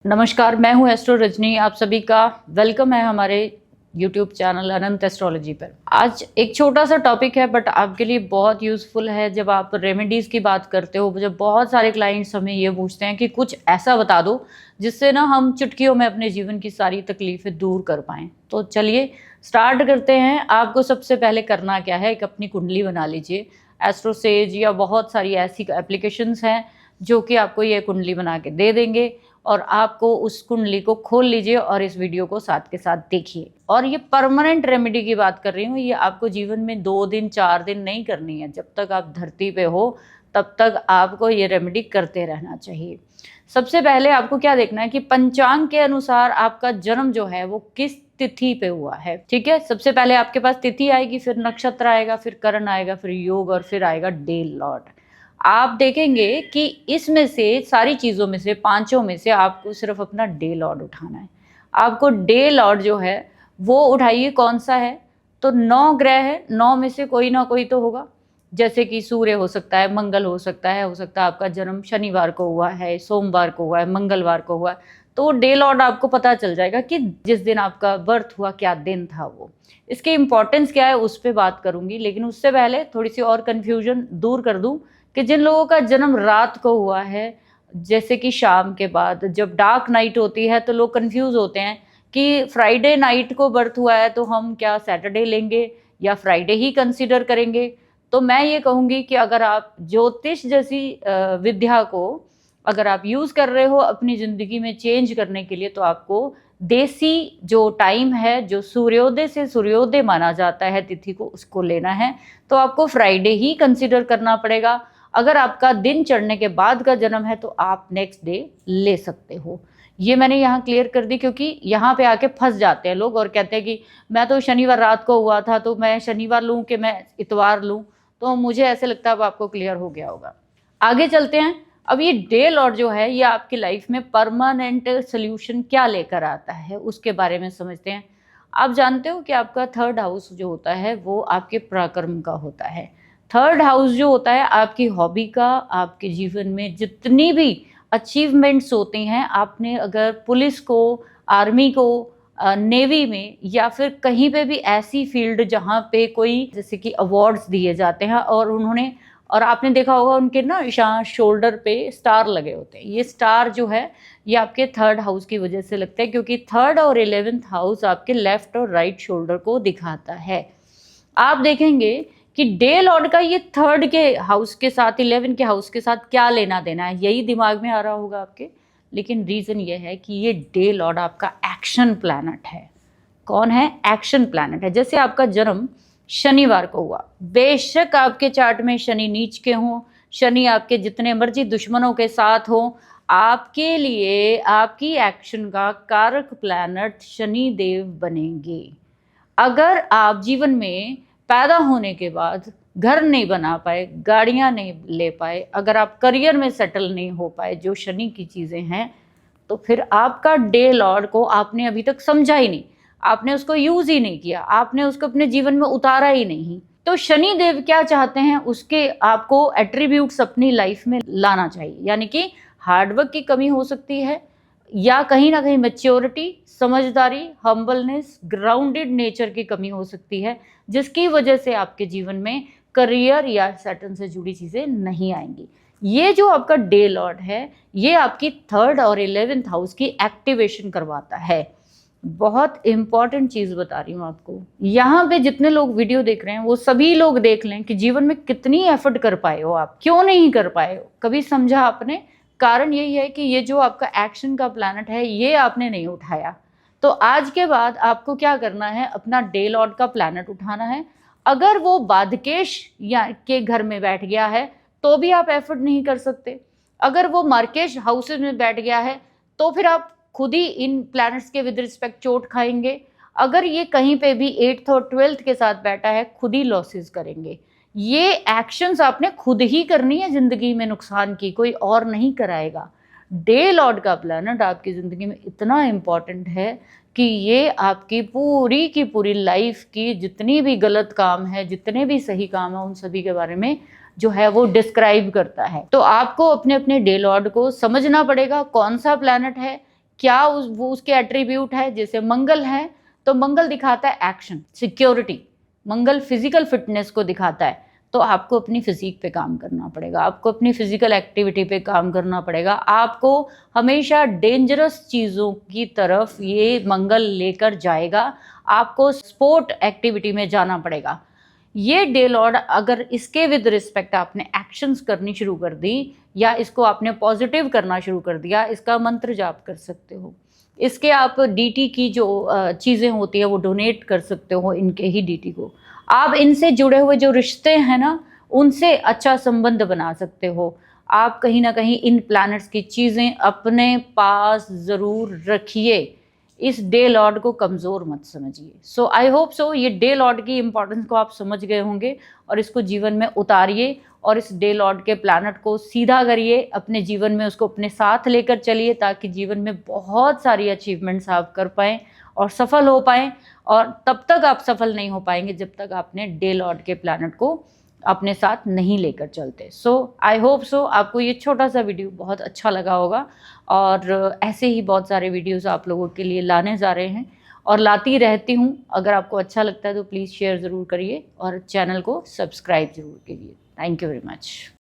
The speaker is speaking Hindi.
नमस्कार, मैं हूं एस्ट्रो रजनी। आप सभी का वेलकम है हमारे यूट्यूब चैनल अनंत एस्ट्रोलॉजी पर। आज एक छोटा सा टॉपिक है बट आपके लिए बहुत यूज़फुल है। जब आप रेमेडीज़ की बात करते हो, जब बहुत सारे क्लाइंट्स हमें ये पूछते हैं कि कुछ ऐसा बता दो जिससे ना हम चुटकियों में अपने जीवन की सारी तकलीफ़ें दूर कर पाएँ। तो चलिए स्टार्ट करते हैं। आपको सबसे पहले करना क्या है, एक अपनी कुंडली बना लीजिए। एस्ट्रो सेज या बहुत सारी ऐसी एप्लीकेशंस हैं जो कि आपको ये कुंडली बना के दे देंगे और आपको उस कुंडली को खोल लीजिए और इस वीडियो को साथ के साथ देखिए। और ये परमानेंट रेमेडी की बात कर रही हूँ, ये आपको जीवन में 2 दिन 4 दिन नहीं करनी है। जब तक आप धरती पे हो तब तक आपको ये रेमेडी करते रहना चाहिए। सबसे पहले आपको क्या देखना है कि पंचांग के अनुसार आपका जन्म जो है वो किस तिथि पे हुआ है। ठीक है, सबसे पहले आपके पास तिथि आएगी, फिर नक्षत्र आएगा, फिर करण आएगा, फिर योग और फिर आएगा डे लॉर्ड। आप देखेंगे कि इसमें से सारी चीज़ों में से, पांचों में से आपको सिर्फ अपना डे लॉर्ड उठाना है। आपको डे लॉर्ड जो है वो उठाइए। कौन सा है? तो 9 ग्रह है, 9 में से कोई ना कोई तो होगा। जैसे कि सूर्य हो सकता है, मंगल हो सकता है आपका जन्म शनिवार को हुआ है, सोमवार को हुआ है, मंगलवार को हुआ है। तो डे लॉर्ड आपको पता चल जाएगा कि जिस दिन आपका बर्थ हुआ क्या दिन था वो। इसकी इंपॉर्टेंस क्या है उस पर बात करूंगी, लेकिन उससे पहले थोड़ी सी और कन्फ्यूजन दूर कर दूं कि जिन लोगों का जन्म रात को हुआ है, जैसे कि शाम के बाद जब डार्क नाइट होती है, तो लोग कंफ्यूज होते हैं कि फ्राइडे नाइट को बर्थ हुआ है तो हम क्या सैटरडे लेंगे या फ्राइडे ही कंसीडर करेंगे। तो मैं ये कहूँगी कि अगर आप ज्योतिष जैसी विद्या को अगर आप यूज़ कर रहे हो अपनी ज़िंदगी में चेंज करने के लिए, तो आपको देसी जो टाइम है, जो सूर्योदय से सूर्योदय माना जाता है तिथि को, उसको लेना है। तो आपको फ्राइडे ही कंसीडर करना पड़ेगा। अगर आपका दिन चढ़ने के बाद का जन्म है तो आप नेक्स्ट डे ले सकते हो। ये मैंने यहाँ क्लियर कर दी, क्योंकि यहाँ पे आके फंस जाते हैं लोग और कहते हैं कि मैं तो शनिवार रात को हुआ था तो मैं शनिवार लूँ कि मैं इतवार लूँ। तो मुझे ऐसे लगता है अब आपको क्लियर हो गया होगा। आगे चलते हैं। अब ये डे लॉर्ड जो है ये आपकी लाइफ में परमानेंट सोल्यूशन क्या लेकर आता है उसके बारे में समझते हैं। आप जानते हो कि आपका 3rd हाउस जो होता है वो आपके पराक्रम का होता है। 3rd हाउस जो होता है आपकी हॉबी का, आपके जीवन में जितनी भी अचीवमेंट्स होती हैं, आपने अगर पुलिस को, आर्मी को, नेवी में या फिर कहीं पे भी ऐसी फील्ड जहाँ पे कोई जैसे कि अवार्ड्स दिए जाते हैं और आपने देखा होगा उनके ना शोल्डर पे स्टार लगे होते हैं। ये स्टार जो है ये आपके 3rd हाउस की वजह से लगता है, क्योंकि 3rd और 11th हाउस आपके लेफ्ट और राइट शोल्डर को दिखाता है। आप देखेंगे कि डे लॉर्ड का ये 3rd के हाउस के साथ, 11 के हाउस के साथ क्या लेना देना है, यही दिमाग में आ रहा होगा आपके। लेकिन रीज़न ये है कि ये डे लॉर्ड आपका एक्शन प्लैनेट है। कौन है? एक्शन प्लैनेट है। जैसे आपका जन्म शनिवार को हुआ, बेशक आपके चार्ट में शनि नीच के हों, शनि आपके जितने मर्जी दुश्मनों के साथ हों, आपके लिए आपकी एक्शन का कारक प्लैनेट शनि देव बनेंगे। अगर आप जीवन में पैदा होने के बाद घर नहीं बना पाए, गाड़ियां नहीं ले पाए, अगर आप करियर में सेटल नहीं हो पाए, जो शनि की चीज़ें हैं, तो फिर आपका डे लॉर्ड को आपने अभी तक समझा ही नहीं, आपने उसको यूज़ ही नहीं किया, आपने उसको अपने जीवन में उतारा ही नहीं। तो शनि देव क्या चाहते हैं, उसके आपको एट्रीब्यूट्स अपनी लाइफ में लाना चाहिए। यानी कि हार्डवर्क की कमी हो सकती है, या कहीं ना कहीं मैच्योरिटी, समझदारी, हम्बलनेस, ग्राउंडेड नेचर की कमी हो सकती है, जिसकी वजह से आपके जीवन में करियर या सैटर्न से जुड़ी चीज़ें नहीं आएंगी। ये जो आपका डे लॉर्ड है ये आपकी 3rd और 11th हाउस की एक्टिवेशन करवाता है। बहुत इंपॉर्टेंट चीज़ बता रही हूँ आपको। यहाँ पे जितने लोग वीडियो देख रहे हैं वो सभी लोग देख लें कि जीवन में कितनी एफर्ट कर पाए हो आप, क्यों नहीं कर पाए हो, कभी समझा आपने? कारण यही है कि ये जो आपका एक्शन का प्लैनेट है ये आपने नहीं उठाया। तो आज के बाद आपको क्या करना है, अपना डे लॉर्ड का प्लैनेट उठाना है। अगर वो बाधकेश या के घर में बैठ गया है तो भी आप एफर्ट नहीं कर सकते। अगर वो मार्केश हाउसेज में बैठ गया है तो फिर आप खुद ही इन प्लैनेट्स के विद रिस्पेक्ट चोट खाएंगे। अगर ये कहीं पे भी 8th और 12th के साथ बैठा है, खुद ही लॉसेस करेंगे। ये एक्शंस आपने खुद ही करनी है जिंदगी में, नुकसान की कोई और नहीं कराएगा। डे लॉर्ड का प्लैनेट आपकी ज़िंदगी में इतना इम्पॉर्टेंट है कि ये आपकी पूरी की पूरी लाइफ की जितनी भी गलत काम है, जितने भी सही काम है, उन सभी के बारे में जो है वो डिस्क्राइब करता है। तो आपको अपने अपने डे लॉर्ड को समझना पड़ेगा, कौन सा प्लैनेट है, क्या वो उसके एट्रीब्यूट है। जैसे मंगल है तो मंगल दिखाता है एक्शन, सिक्योरिटी। मंगल फिजिकल फिटनेस को दिखाता है, तो आपको अपनी फिजिक पे काम करना पड़ेगा, आपको अपनी फिजिकल एक्टिविटी पे काम करना पड़ेगा। आपको हमेशा डेंजरस चीज़ों की तरफ ये मंगल लेकर जाएगा, आपको स्पोर्ट एक्टिविटी में जाना पड़ेगा। ये डे लॉर्ड अगर इसके विद रिस्पेक्ट आपने एक्शंस करनी शुरू कर दी या इसको आपने पॉजिटिव करना शुरू कर दिया, इसका मंत्र जाप कर सकते हो, इसके आप डीटी की जो चीज़ें होती है वो डोनेट कर सकते हो इनके ही डीटी को। आप इनसे जुड़े हुए जो रिश्ते हैं ना, उनसे अच्छा संबंध बना सकते हो। आप कहीं ना कहीं इन प्लैनेट्स की चीज़ें अपने पास ज़रूर रखिए। इस डे लॉर्ड को कमज़ोर मत समझिए। सो आई होप सो ये डे लॉर्ड की इंपॉर्टेंस को आप समझ गए होंगे और इसको जीवन में उतारिए और इस डे लॉर्ड के प्लैनेट को सीधा करिए अपने जीवन में, उसको अपने साथ लेकर चलिए ताकि जीवन में बहुत सारी अचीवमेंट्स आप कर पाएँ और सफल हो पाएँ। और तब तक आप सफल नहीं हो पाएंगे जब तक आपने डे लॉर्ड के प्लैनेट को अपने साथ नहीं लेकर चलते। सो आई होप सो आपको ये छोटा सा वीडियो बहुत अच्छा लगा होगा और ऐसे ही बहुत सारे वीडियोस आप लोगों के लिए लाने जा रहे हैं और लाती रहती हूँ। अगर आपको अच्छा लगता है तो प्लीज़ शेयर ज़रूर करिए और चैनल को सब्सक्राइब ज़रूर करिए। Thank you very much.